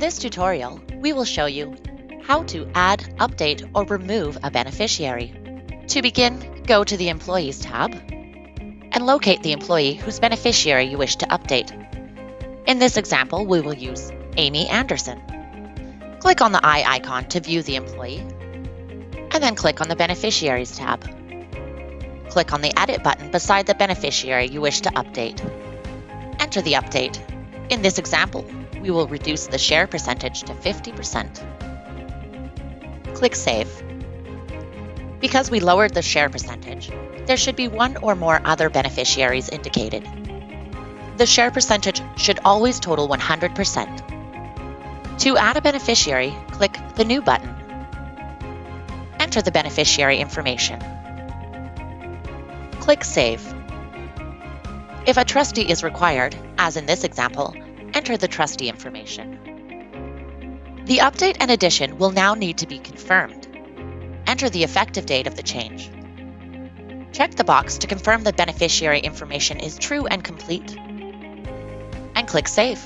this tutorial, we will show you how to add, update, or remove a beneficiary. To begin, go to the Employees tab and locate the employee whose beneficiary you wish to update. In this example, we will use Amy Anderson. Click on the eye icon to view the employee, and then click on the Beneficiaries tab. Click on the Edit button beside the beneficiary you wish to update. Enter the update. In this example, we will reduce the share percentage to 50%. Click Save. Because we lowered the share percentage, there should be one or more other beneficiaries indicated. The share percentage should always total 100%. To add a beneficiary, click the New button. Enter the beneficiary information. Click Save. If a trustee is required, as in this example, enter the trustee information. The update and addition will now need to be confirmed. Enter the effective date of the change. Check the box to confirm the beneficiary information is true and complete, and click Save.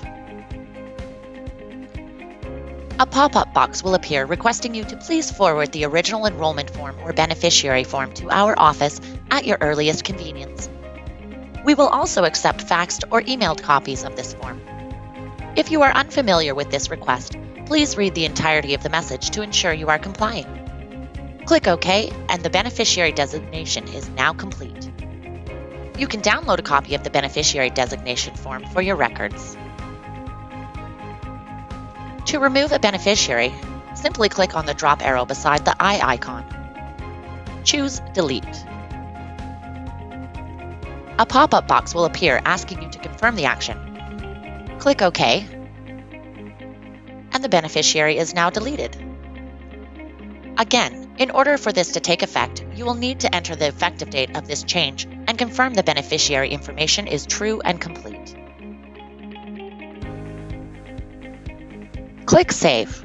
A pop-up box will appear requesting you to please forward the original enrollment form or beneficiary form to our office at your earliest convenience. We will also accept faxed or emailed copies of this form. If you are unfamiliar with this request, please read the entirety of the message to ensure you are complying. Click OK, and the beneficiary designation is now complete. You can download a copy of the beneficiary designation form for your records. To remove a beneficiary, simply click on the drop arrow beside the eye icon. Choose Delete. A pop-up box will appear asking you to confirm the action. Click OK, and the beneficiary is now deleted. Again, in order for this to take effect, you will need to enter the effective date of this change and confirm the beneficiary information is true and complete. Click Save.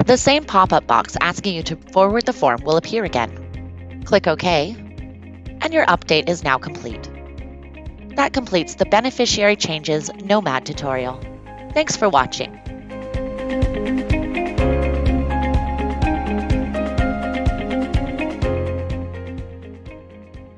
The same pop-up box asking you to forward the form will appear again. Click OK, and your update is now complete. That completes the Beneficiary Changes Nomad tutorial. Thanks for watching.